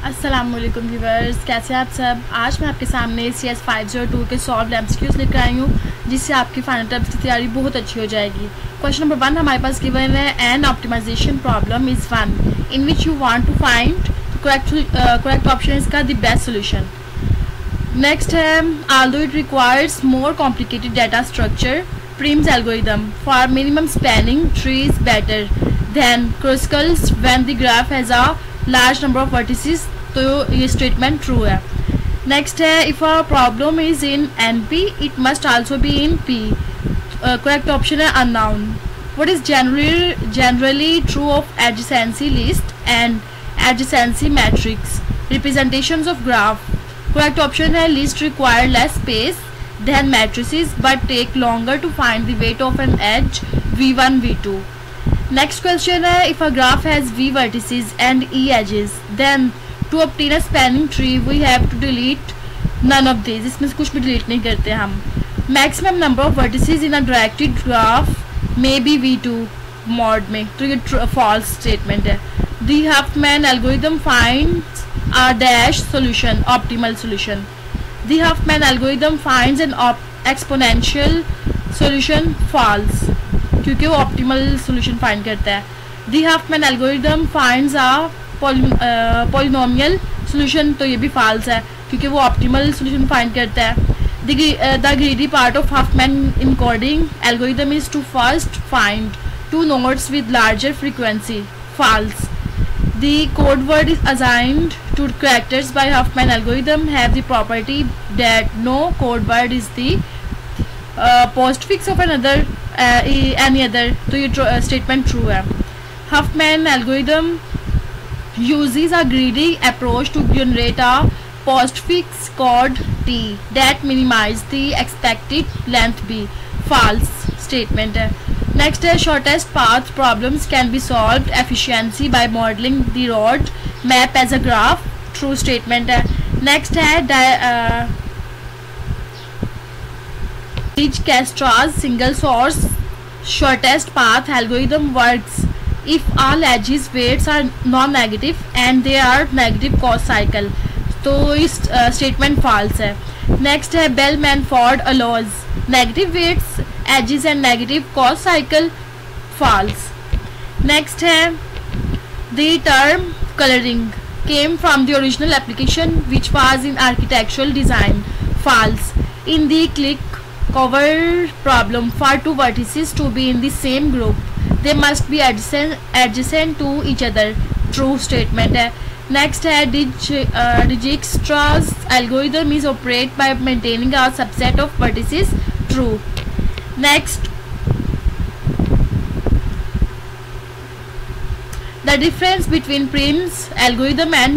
अस्सलाम-ओ-allaikum viewers, कैसे हैं आप सब। आज मैं आपके सामने cs502 के सॉल्व MCQs लेकर आई हूँ, जिससे आपकी फाइनल टर्म्स की तैयारी बहुत अच्छी हो जाएगी। क्वेश्चन नंबर 1 हमारे पास गिवन है, an optimisation problem is one in which you want to find correct option इसका द बेस्ट सोल्यूशन। नेक्स्ट है, although it requires more complicated data structure, Prim's algorithm for minimum spanning tree is better than Kruskal's when the graph has a large number of vertices। तो ये statement true है। Next है, if a problem is in NP it must also be in P। Correct option है unknown. What is generally true of adjacency list and adjacency matrix representations of graph। Correct option है list require less space than matrices but take longer to find the weight of an edge v1 v2। next question है, if a graph has v vertices and e edges then to obtain a spanning tree we have to delete none of these। इसमें से कुछ भी delete नहीं करते हम। maximum number of vertices in a directed graph may be v2 mod में, तो ये false statement है। the Huffman algorithm finds a dash solution optimal solution। the Huffman algorithm finds an exponential solution false, क्योंकि वो optimal solution find करता है। the Huffman algorithm finds a polynomial solution, तो ये भी false है क्योंकि वो ऑप्टिमल सोल्यूशन फाइंड करता है। the greedy part of Huffman encoding algorithm is to first find two nodes with larger frequency false। the code word is assigned to characters by Huffman algorithm have the property that no code word is the postfix of any other, तो ये statement true है। Huffman algorithm uses a greedy approach to generate a postfix code T that minimize the expected length B। false statement है। next है, shortest path problems can be solved efficiency by modeling the road map as a graph। true statement है। next है, Dijkstra's single source shortest path algorithm works if all edges weights are non-negative and they are negative cos cycle, तो इस statement false है। Next है, Bell-Manford allows negative weights edges and negative cos cycle false। Next है, the term coloring came from the original application which was in architectural design false। in the click cover problem for two vertices to be in the same group they must be adjacent to each other। true statement है। next है, Dijkstra's algorithm is operate by maintaining a subset of vertices। true। next, the difference between Prim's algorithm and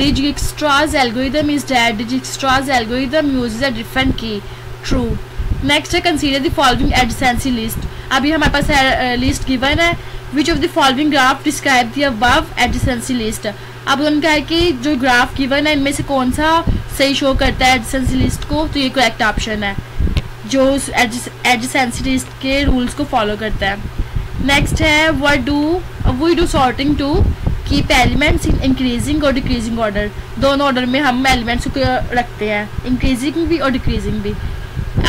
Dijkstra's algorithm is that Dijkstra's algorithm uses a different key। true। next है, consider the following adjacency list। अभी हमारे पास list given है, which of the following graph describe the above adjacency list। अब उनका है कि जो graph given है इनमें से कौन सा सही शो करता है adjacency list को, तो ये करेक्ट ऑप्शन है जो adjacency list के रूल्स को फॉलो करता है। नेक्स्ट है, what do we do sorting to keep elements in increasing और decreasing order। दोनों ऑर्डर में हम एलिमेंट्स को रखते हैं, इंक्रीजिंग भी और डिक्रीजिंग भी।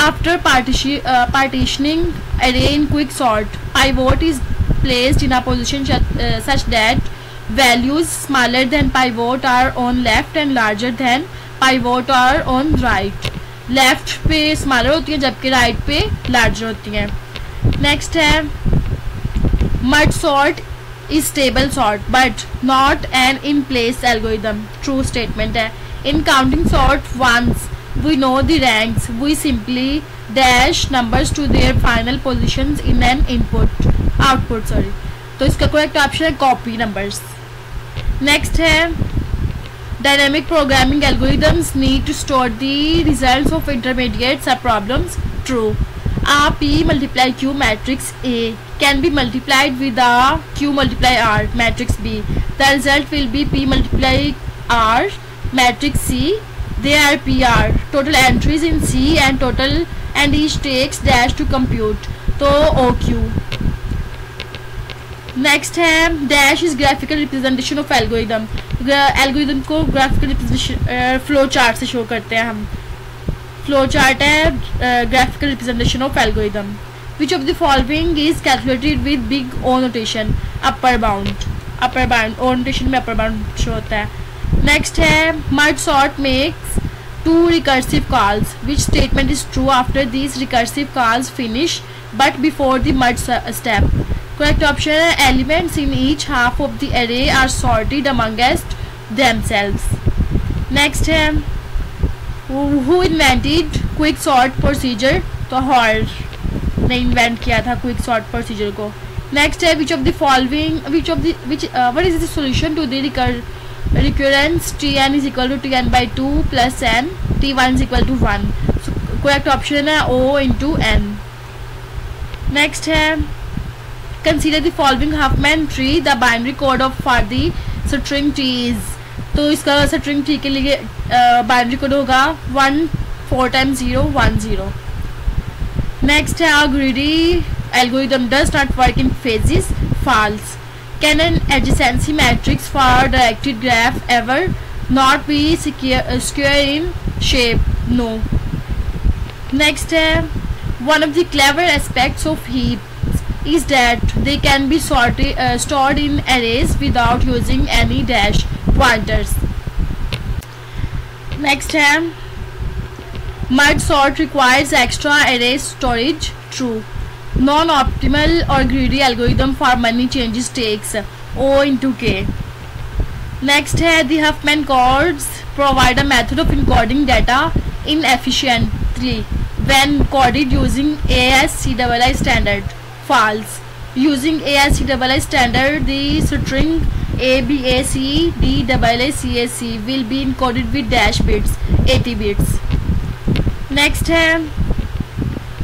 After partitioning array in quick sort, pivot is placed in a position such that values smaller than pivot are on left and larger than pivot are on right। left पे smaller होती है जबकि right पे larger होती हैं। next है, mud sort is stable sort but not an in place algorithm। true statement है। in counting sort once we know the ranks we simply dash numbers to their final positions in an output sorry, तो इसका correct option है copy numbers. Next है, dynamic programming algorithms need to store the results of intermediate sub problems। true। a P multiply Q matrix A can be multiplied with a Q multiply R matrix B। the result will be P multiply R matrix C। they are PR total entries in C and each takes dash to compute, तो OQ। Next है dash is graphical representation of algorithm. Algorithm को graphical representation flow chart से show करते हैं हम। Flow chart है graphical representation of algorithm. Which of the following is calculated with big O notation, upper bound O notation में upper bound show होता है। Next है merge sort makes two recursive calls, which statement is true after these recursive calls finish but before the merge step. Correct option है elements in each half of the array are sorted amongst themselves. Next है who invented quick sort procedure, तो Hoare ने invent किया था quick sort procedure को। Next है which of the following what is the solution to the recurrence Tn is equal to Tn/2 plus n, T1 is equal to 1. So correct option है O into n. Next है consider the following Huffman tree, the binary code of for the string t is, तो इसका string t के लिए binary code होगा 1 4 times 0 1 0. Next है a greedy algorithm does not work in phases, false. Can an adjacency matrix for directed graph ever not be square in shape? No. Next है one of the clever aspects of heaps is that they can be stored in arrays without using any dash pointers. Next है merge sort requires extra array storage, true. Non-optimal or greedy algorithm for many changes takes O into K. Next है the Huffman codes provide a method of encoding data inefficiently when coded using ASCII standard, false. Using ASCII standard, the string ABACDAACAC will be encoded with dash bits, 80 bits. Next है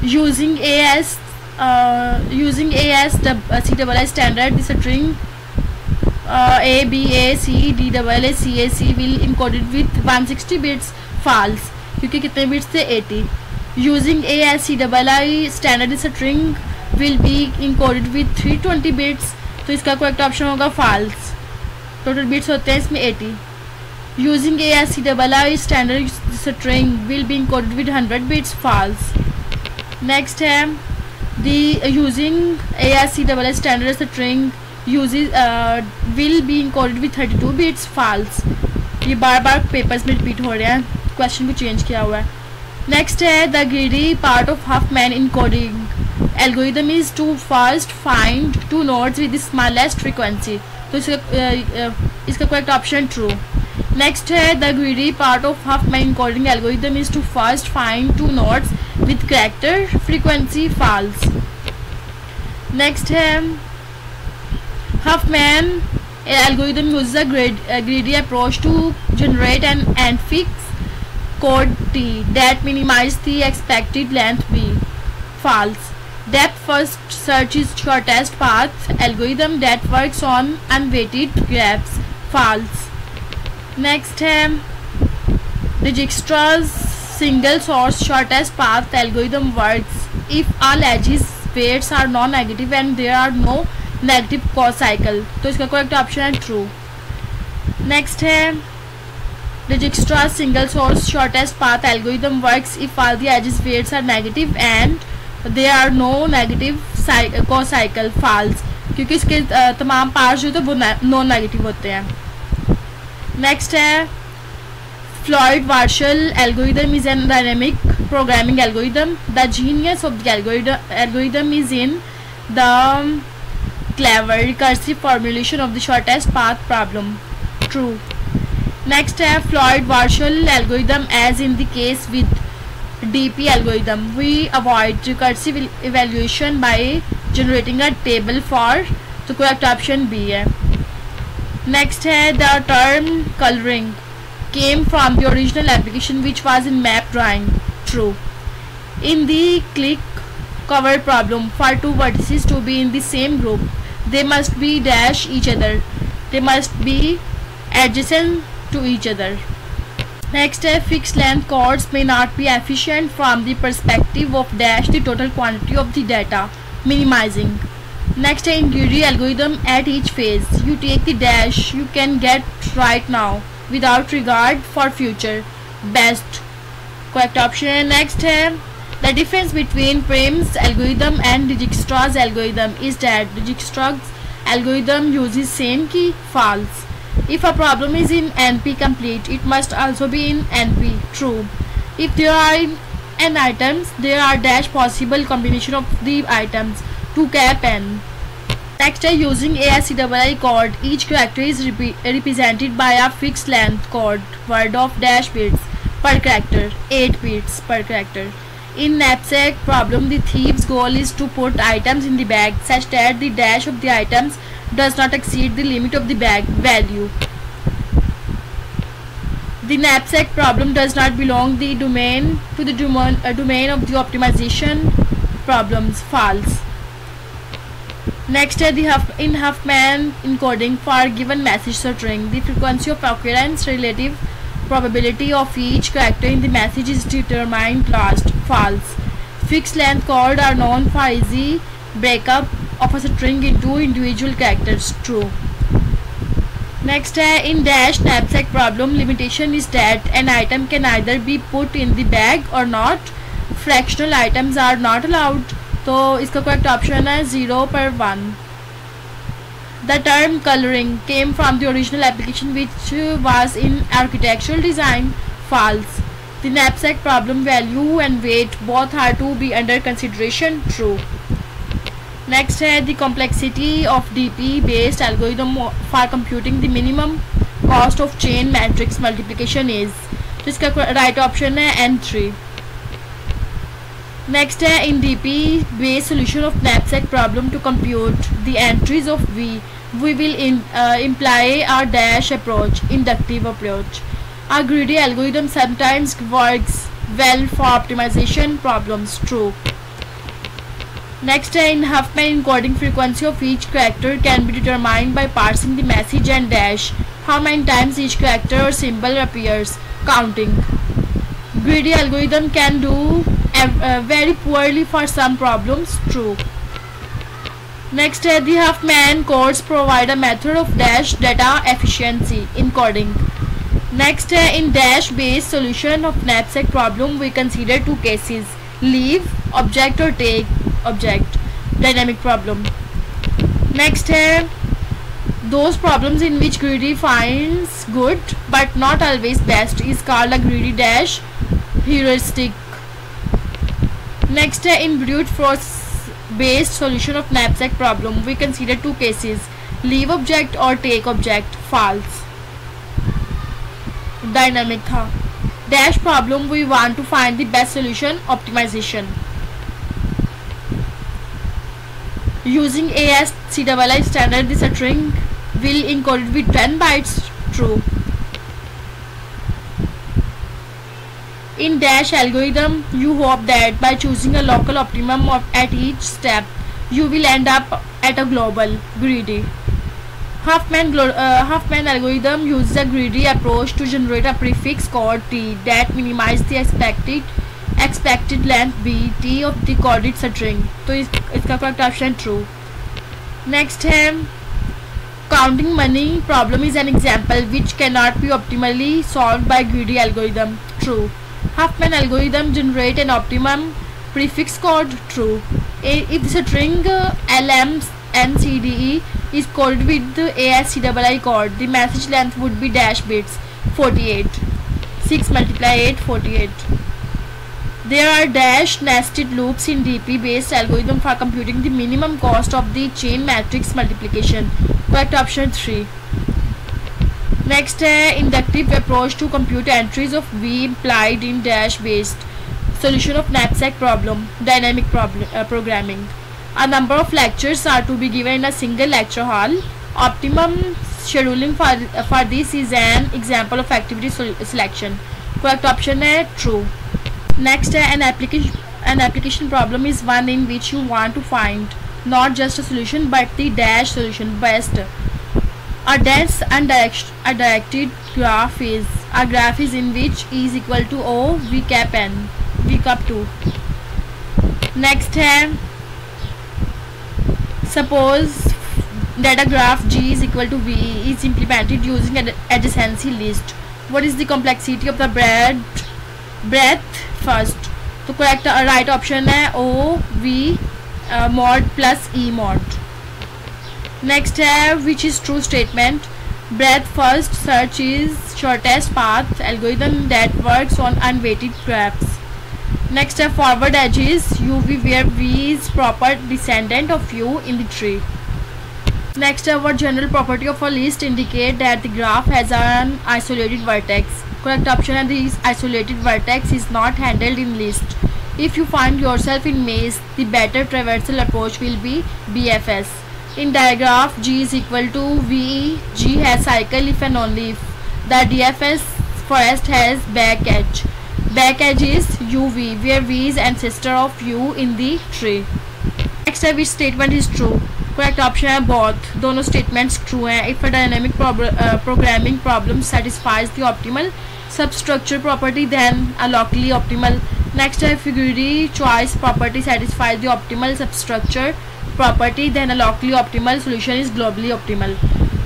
using ASCII standard, the string ABACDAACAC will encoded with 160 bits, false, क्योंकि कितने bits थे 80. Using ASCII standard, the string will be encoded with 320 bits, तो इसका correct option होगा false. Total bits होते हैं इसमें 80. Using ASCII standard, the string will be encoded with 100 bits, false. Next है using ASCII standard string will be encoded with 32 bits, false. ये बार बार papers में repeat हो रहे हैं, क्वेश्चन को चेंज किया हुआ है. नेक्स्ट है the greedy part of Huffman encoding algorithm is to first find two nodes with the smallest frequency, तो इसका करेक्ट ऑप्शन ट्रू. नेक्स्ट है the greedy part of Huffman encoding algorithm is to first find two nodes with character frequency, false. Next है Huffman algorithm uses a greedy approach to generate an fix code T that minimizes the expected length B, false. Depth first search is shortest path algorithm that works on unweighted graphs, false. Next है Dijikra's single source shortest path algorithm works if all edges weights are non-negative and there are no negative cos cycle, तो इसका correct option है true. Next है Dijikra's single source shortest path algorithm works if all the edges weights are negative and there are no negative cos cycle, false, क्योंकि इसके तमाम parts जो तो वो नॉन नेगेटिव होते हैं. नेक्स्ट है Floyd-Warshall algorithm is a dynamic programming algorithm. The genius of the algorithm is in the clever recursive formulation of the shortest path problem, true. Next है Floyd-Warshall algorithm, as in the case with DP algorithm, we avoid recursive evaluation by generating a table for, तो correct option B है. Next है the term coloring came from the original application which was in map drawing, true. In the click cover problem, for two vertices to be in the same group, they must be dash each other, they must be adjacent to each other. Next है fixed length codes may not be efficient from the perspective of dash the total quantity of the data, minimizing, Next है in greedy algorithm, at each phase you take the dash you can get right now without regard for future. Best correct option है. Next है the difference between Prim's algorithm and Dijkstra's algorithm is that Dijkstra's algorithm uses same key. False. If a problem is in NP complete, it must also be in NP. True. If there are n items, there are dash possible combination of the items to cap n. Next है using ASCII code, each character is represented by a fixed length code word of dash bits per character, 8 bits per character. In knapsack problem, the thief's goal is to put items in the bag such that the dash of the items does not exceed the limit of the bag value. The knapsack problem does not belong to the domain of the optimization problems. False. Next है in Huffman encoding for given message string, the frequency of occurrence relative probability of each character in the message is determined last. False. Fixed length code are known for easy breakup of a string into individual characters. True. Next है in dash knapsack problem, limitation is that an item can either be put in the bag or not. Fractional items are not allowed. तो इसका correct option है 0 पर 1. The term coloring came from the original application which was in architectural design. False. The knapsack problem value and weight both are to be under consideration. True. Next है the complexity of DP based algorithm for computing the minimum cost of chain matrix multiplication is. तो इसका right option है N3. Next है in DP based solution of knapsack problem, to compute the entries of V we will imply a dash approach, inductive approach. A greedy algorithm sometimes works well for optimization problems. True. Next है in Huffman encoding, frequency of each character can be determined by parsing the message and dash how many times each character or symbol appears, counting. Greedy algorithm can do very poorly for some problems. True. Next है the Huffman codes provide a method of dash data efficiency encoding. Next है in dash based solution of knapsack problem we consider two cases, leave object or take object, dynamic problem. Next है those problems in which greedy finds good but not always best is called a greedy dash heuristic. Next है in brute force based solution of knapsack problem we consider two cases, leave object or take object. False. Dynamic था. Dash problem we want to find the best solution, optimization. Using ASCII standard, the string will encode it with 10 bytes. True. In dash algorithm, you hope that by choosing a local optimum at each step, you will end up at a global. Greedy. Huffman algorithm uses a greedy approach to generate a prefix code T that minimizes the expected length BT of the coded string. तो इसका correct option true. Next है counting money problem is an example which cannot be optimally solved by greedy algorithm. True. Huffman algorithm generate an optimum prefix code. True. If the string LMNCDE is coded with the ASCII code, the message length would be dash bits 48. 6 multiply 8, 48. There are dash nested loops in DP based algorithm for computing the minimum cost of the chain matrix multiplication. Correct option 3. Next है inductive approach to compute entries of V implied in dash based solution of knapsack problem, dynamic programming. A number of lectures are to be given in a single lecture hall. Optimum scheduling for this is an example of activity selection. Correct option है true. Next है an application problem is one in which you want to find not just a solution but the dash solution best. A dense undirected graph is a graph in which E is equal to O V cap n V cap 2. Next है Suppose that a graph G is equal to V is implemented using an adjacency list. What is the complexity of the breadth first? तो correct right option है O V mod plus E mod. Next है which is true statement. Breadth first search is shortest path algorithm that works on unweighted graphs. Next है forward edges UV where V is proper descendant of U in the tree. Next है what general property of a list indicate that the graph has an isolated vertex. Correct option है this isolated vertex is not handled in list. If you find yourself in maze, the better traversal approach will be BFS. In digraph G is equal to VE, G has cycle if and only if the DFS forest has back edge. Back edge is UV where V is ancestor of U in the tree. Next है which statement is true. Correct option है both. दोनों statements true हैं. If a dynamic programming problem satisfies the optimal substructure property then a locally optimal. Next है figure choice property satisfies the optimal substructure property then a locally optimal solution is globally optimal.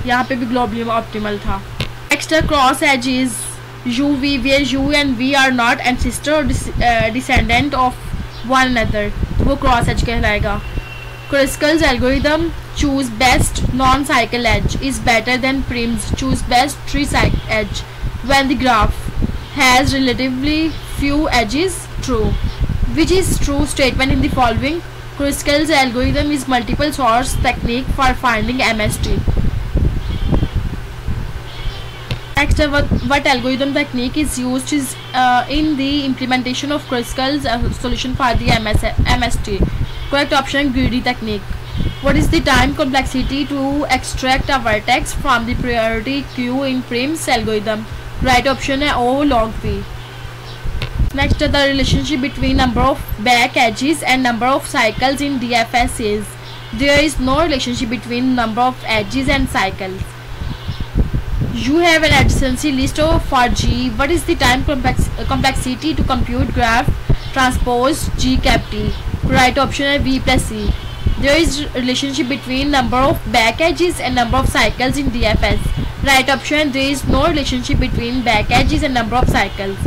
यहाँ पे भी globally optimal था. Next है cross edge is UV where U and V are not ancestor or descendant of one another. तो वो cross edge कहलाएगा. Kruskal's algorithm choose best non-cycle edge is better than Prim's choose best tree edge when the graph has relatively few edges. True. Which is true statement in the following? Kruskal's algorithm is multiple source technique for finding MST. Next, what algorithm technique is used is in the implementation of Kruskal's solution for the MST. Correct option greedy technique. What is the time complexity to extract a vertex from the priority queue in Prim's algorithm? Right option है O log V. Next, the relationship between number of back edges and number of cycles in DFS is there is no relationship between number of edges and cycles. You have an adjacency list for G. What is the time complexity to compute graph transpose G cap T? Right option है V plus C. There is relationship between number of back edges and number of cycles in DFS. Right option there is no relationship between back edges and number of cycles.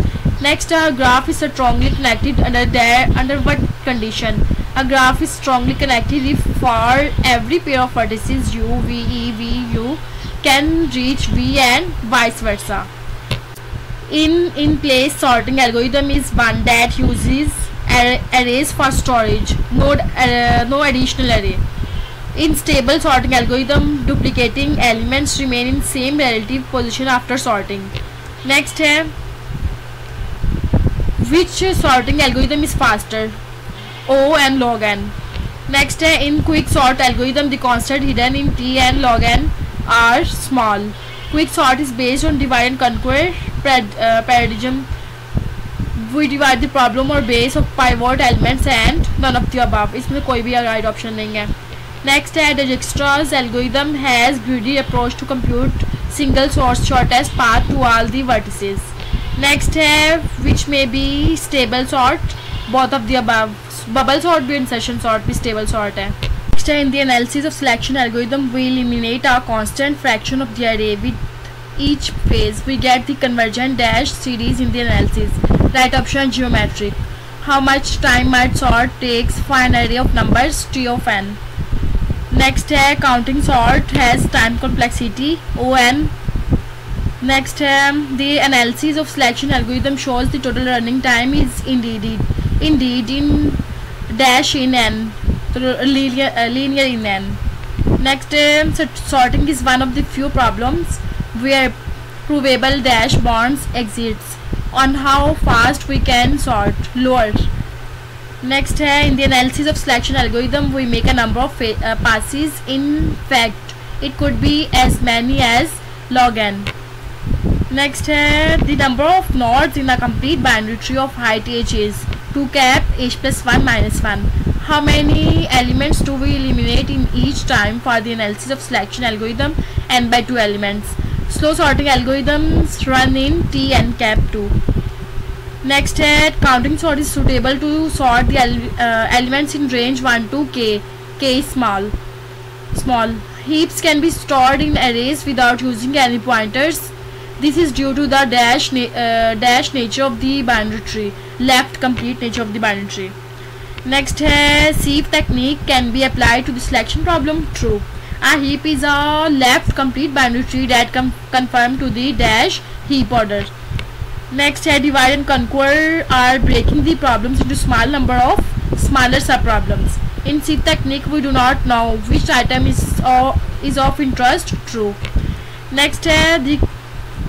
Next, a graph is strongly connected under what condition? A graph is strongly connected if for every pair of vertices U, V, E, V, U can reach V and vice versa. In place sorting algorithm is one that uses arrays for storage, no additional array. In stable sorting algorithm, duplicating elements remain in same relative position after sorting. Next है which sorting algorithm is faster? O and log n. Next है in quick sort algorithm the constant hidden in T and log n are small. Quick sort is based on divide and conquer paradigm. We divide the problem or base of pivot elements and none of the above. इसमें कोई भी right option नहीं है. Next है Dijkstra's algorithm has greedy approach to compute single source shortest path to all the vertices. Next है which may be stable sort, both of the above. Bubble sort भी insertion sort भी stable sort है. Next है in the analysis of selection algorithm we eliminate a constant fraction of the array with each phase. We get the convergent dash series in the analysis. Right option geometric. How much time might sort takes for an array of numbers T of n. Next है counting sort has time complexity O(n). Next है the analysis of selection algorithm shows the total running time is indeed in dash in n, linear in n. Next so sorting is one of the few problems where provable dash bounds exists on how fast we can sort lower. Next है in the analysis of selection algorithm we make a number of passes. In fact it could be as many as log n. Next है the number of nodes in a complete binary tree of height h is 2 cap h plus 1 minus 1. How many elements do we eliminate in each time for the analysis of selection algorithm? N by 2 elements. Slow sorting algorithms run in T n cap 2. Next है counting sort is suitable to sort the elements in range 1 to k. K is small. small. Heaps can be stored in arrays without using any pointers. This is due to the dash nature of the binary tree, left complete nature of the binary tree. Next है sieve technique can be applied to the selection problem. True. A heap is a left complete binary tree that conform to the dash heap order. Next है divide and conquer are breaking the problems into small number of smaller sub problems. In sieve technique we do not know which item is of interest. True. Next है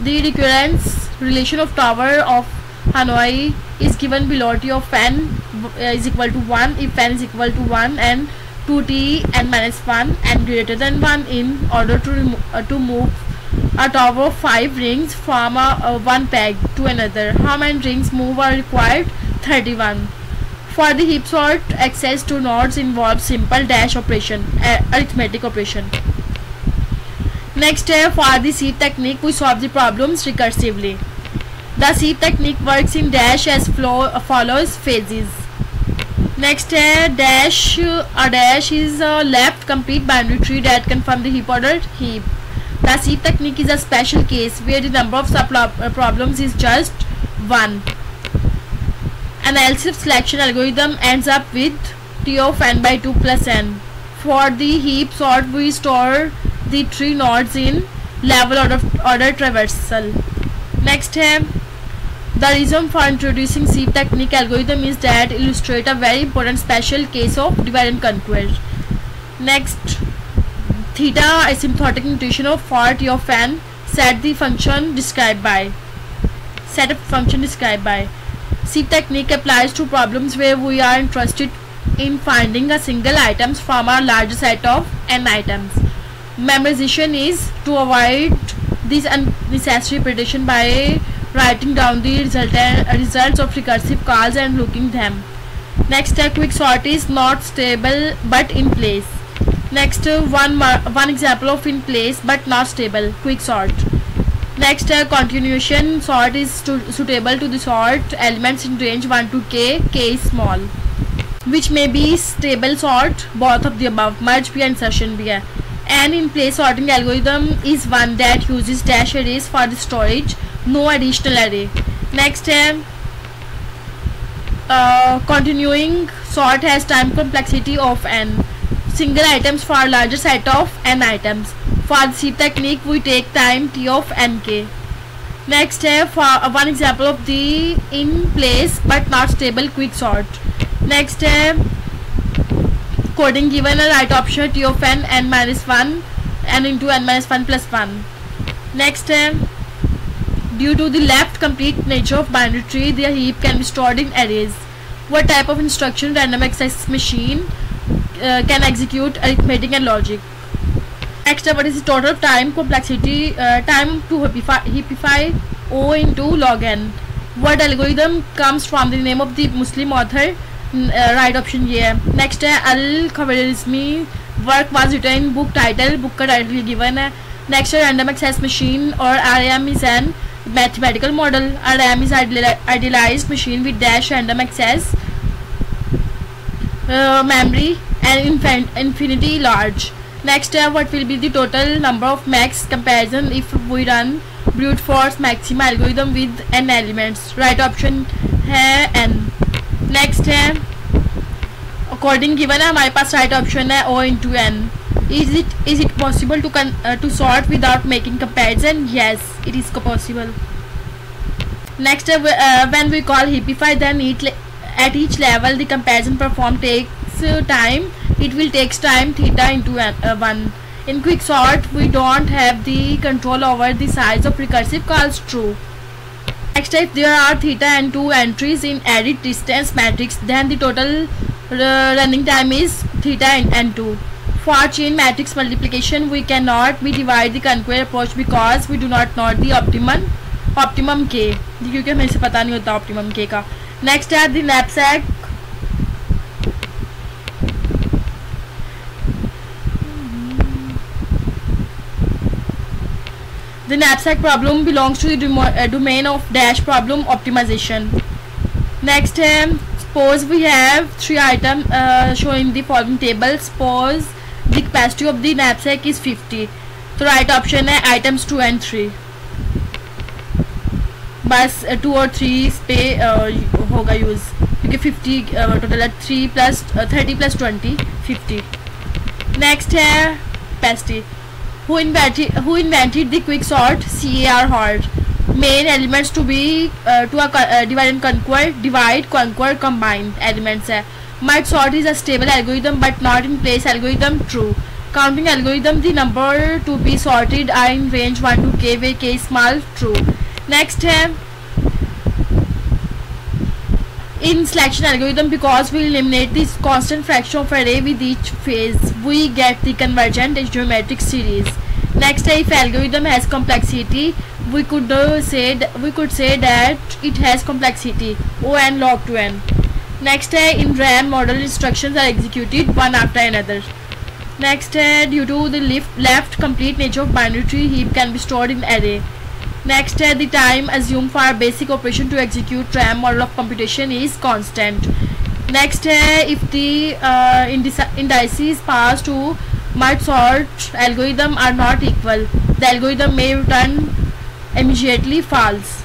the recurrence relation of tower of Hanoi is given below T of n is equal to 1 if n is equal to 1 and 2t n minus 1 and greater than 1 in order to move a tower of 5 rings from one peg to another. How many rings move are required? 31. For the heap sort, access to nodes involves simple dash operation, arithmetic operation. Next, for the sieve technique, we solve the problems recursively. The sieve technique works in dash as follows phases. Next, a dash is a left complete binary tree that conform the heap order heap. The sieve technique is a special case where the number of sub problems is just 1. An LCF selection algorithm ends up with T of n by 2 plus n. For the heap sort, we store the tree nodes in level order traversal. Next, the reason for introducing sieve technique algorithm is that illustrate a very important special case of divide and conquer. Next, theta asymptotic notation of for T of n set a function described by. Sieve technique applies to problems where we are interested in finding a single items from a larger set of n items. Memorization is to avoid this unnecessary repetition by writing down the results of recursive calls and looking them. Next, quick sort is not stable but in place. Next, one example of in place but not stable, quick sort. Next, continuation sort is suitable to the sort elements in range 1 to k is small, which may be stable sort, both of the above, merge भी insertion भी है. An in place sorting algorithm is one that uses dash arrays for the storage, no additional array. Next, continuing sort has time complexity of n, single items for larger set of n items. For the sieve technique, we take time t of nk. Next, for one example of the in place but not stable quick sort. Next, coding given a right option t of n minus 1 n into n minus 1 plus 1. Next, due to the left complete nature of binary tree, the heap can be stored in arrays. What type of instruction random access machine can execute arithmetic and logic? Next, what is the total time complexity time to heapify O into log n? What algorithm comes from the name of the Muslim author? Right option ये है. Next है Al-Khwarizmi work was written in book title, book का title given है. Next है random access machine or RAM is an mathematical model. RAM is idealized machine with dash random access memory and infinity large. Next, what will be the total number of max comparison if we run brute force maxima algorithm with n elements? Right option है n. Next है according given है हमारे पास right option है O into n. Is it possible to sort without making comparison? Yes, it is possible. Next, when we call heapify, then at each level the comparison performed takes time. It will takes time theta into 1. In quick sort, we don't have the control over the size of recursive calls. True. Next, if there are theta and 2 entries in edit distance matrix, then the total running time is theta and 2. For chain matrix multiplication, we cannot divide the conquer approach because we do not know the optimum k, क्योंकि हमें से पता नहीं होता optimum k का. Next है the knapsack. The knapsack problem belongs to the domain of dash problem optimization. Next, suppose we have 3 items shown in the following table. Suppose the capacity of the knapsack is 50. तो right option है items 2 and 3. बस 2 और 3 पे होगा use, क्योंकि 50 total है. 3 + 30 + 20 50. Next है capacity. Who invented the quick sort? CAR Hart. Main elements to be divide and conquer. Divide, conquer, combine elements है. Mud sort is a stable algorithm but not in place algorithm. True. Counting algorithm, the number to be sorted are in range 1 to k where k is small. True. Next है in selection algorithm, because we eliminate this constant fraction of array with each phase, we get the convergent geometric series. Next, if algorithm has complexity, we could say that it has complexity O(n) log to n. Next, in RAM model instructions are executed one after another. Next, due to the left complete nature of binary tree, heap can be stored in array. Next, the time assumed for basic operation to execute RAM model of computation is constant. Next, if the indices passed to mud sort algorithm are not equal, the algorithm may return immediately false.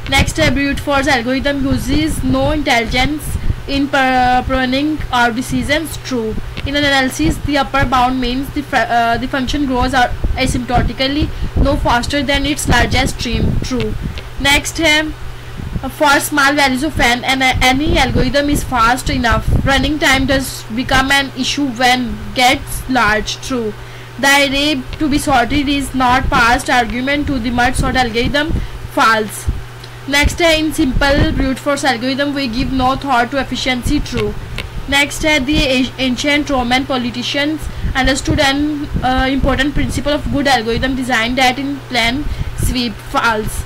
Next, brute force algorithm uses no intelligence in pruning our decisions. True. In an analysis, the upper bound means the function grows asymptotically no faster than its largest stream. True. Next, for small values of n, any algorithm is fast enough. Running time does become an issue when gets large. True. The array to be sorted is not passed argument to the mud sort algorithm. False. Next, in simple brute force algorithm, we give no thought to efficiency. True. Next, the ancient Roman politicians understood an important principle of good algorithm design that in plan sweep. False.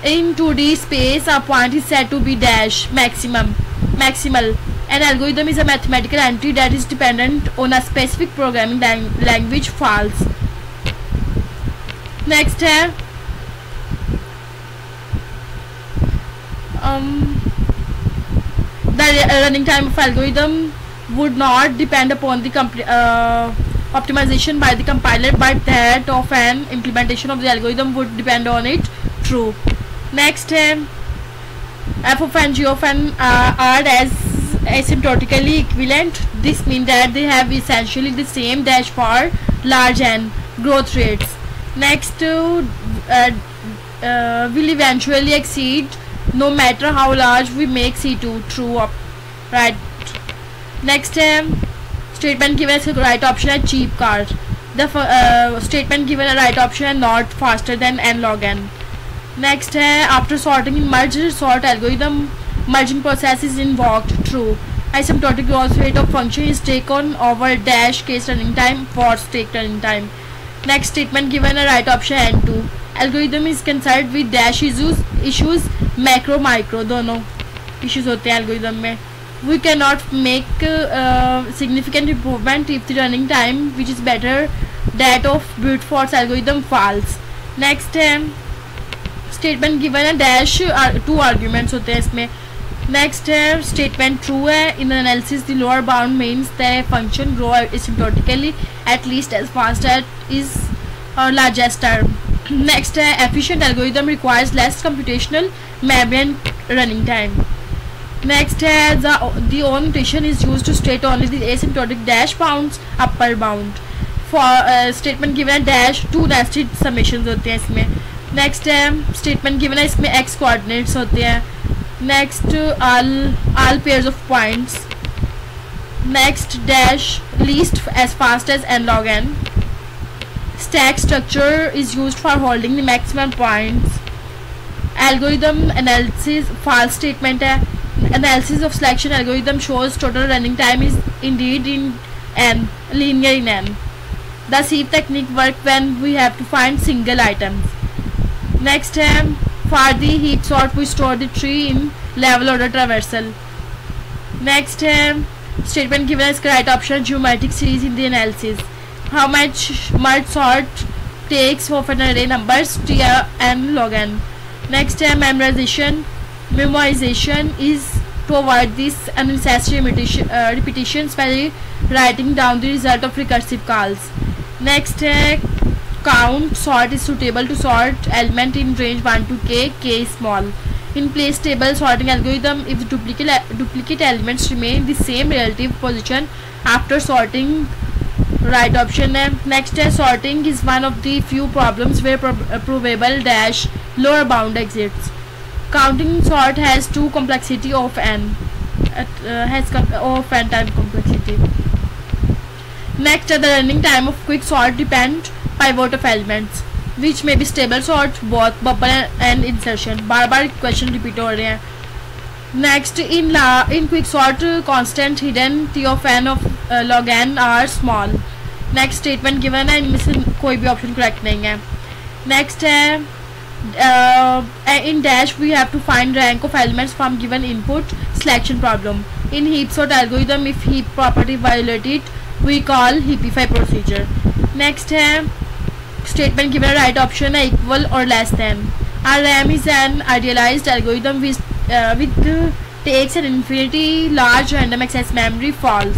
In 2D space, a point is said to be dash maximal. An algorithm is a mathematical entity that is dependent on a specific programming language. False. Next है the running time of algorithm would not depend upon the optimization by the compiler, but that of an implementation of the algorithm would depend on it. True. Next, f of n, g of n are as asymptotically equivalent. This means that they have essentially the same dash for large n growth rates. Next, will eventually exceed no matter how large we make C2. True. Right. Next, statement given as right option है cheap car. The statement given a right option है not faster than n log n. Next, after sorting in merge sort algorithm, merging process is invoked. True. Asymptotic growth rate of function is taken over dash case running time for take running time. Next, statement given a right option n2. Algorithm is concerned with dash issues macro micro दोनों issues होते हैं algorithm में. We cannot make significant improvement if the running time which is better that of brute force algorithm. False. Next, statement given a dash 2 arguments होते हैं इसमें. Next, statement true है. In analysis, the lower bound means the function grow asymptotically at least as fast as is largest term. Next, efficient algorithm requires less computational memory and running time. Next, the on notation is used to state only the asymptotic dash bounds upper bound. For statement given a dash 2 nested summations होते हैं इसमें. Next, statement given है इसमें x coordinates होते हैं. Next, all pairs of points. Next, dash least as fast as n log n. Stack structure is used for holding the maximum points. Algorithm analysis false statement है. Analysis of selection algorithm shows total running time is indeed in n, linear in n. The sieve technique works when we have to find single items. Next, for the heap sort we store the tree in level order traversal. Next, statement given as correct option geometric series in the analysis. How much merge sort takes of an array numbers t n log n. Next, memorization is to avoid this unnecessary repetitions by writing down the result of recursive calls. Next है count. Sort is suitable to sort element in range 1 to k is small. In place table sorting algorithm, if duplicate elements remain in the same relative position after sorting, right option है. Next है sorting is one of the few problems where probable dash lower bound exists. Counting sort has two complexity of n, of n time complexity. Next, the running time of quick sort depends pivot of elements, which may be stable sort, both bubble and insertion. Bar question repeat हो रहे हैं. Next, in quick sort, constant hidden t of n of log n are small. Next statement given है, इनमें से कोई भी option correct नहीं है. Next है in dash we have to find rank of elements from given input selection problem. In heap sort algorithm, if heap property violated, we call heapify procedure. Next है statement given right option है equal or less than. RAM is an idealized algorithm which takes an infinity large random access memory. False.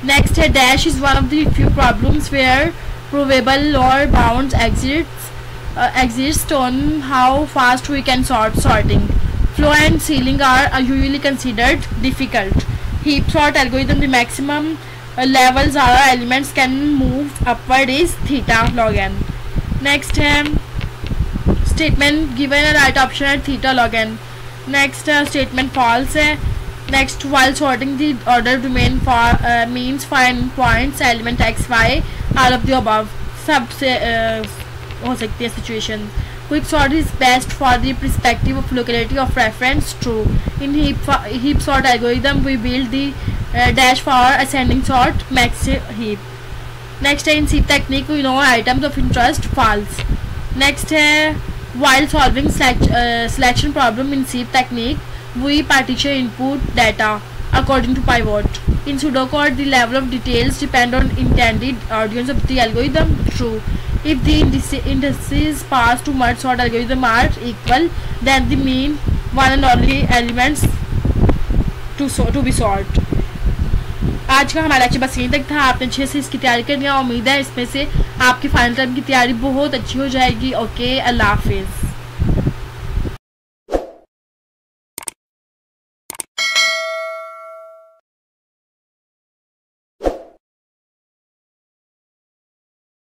Next है dash is one of the few problems where probable lower bounds exist on how fast we can sorting. Flow and ceiling are usually considered difficult. Heap sort algorithm, the maximum level Zahra elements can move upward is theta log n. Next है statement given a right option है theta log n. Next statement false है. Next, while sorting the order domain for means find points element x y all of the above. सब से हो सकती है situation. Quick sort is best for the perspective of locality of reference. True. In heap sort algorithm, we build the dash for ascending sort max heap. Next in heap technique, we know items of interest. False. Next है while solving selection problem in heap technique, we partition input data according to pivot. In pseudocode, the level of details depend on intended audience of the algorithm. True. If the indices passed to merge sort algorithm are equal, then the mean one and only elements to be sort. आज का हमारा lecture बस यहीं तक था. आपने अच्छे से इसकी तैयारी कर लिया. उम्मीद है इसमें से आपकी फाइनल टर्म की तैयारी बहुत अच्छी हो जाएगी. ओके, अल्लाह हाफिज़.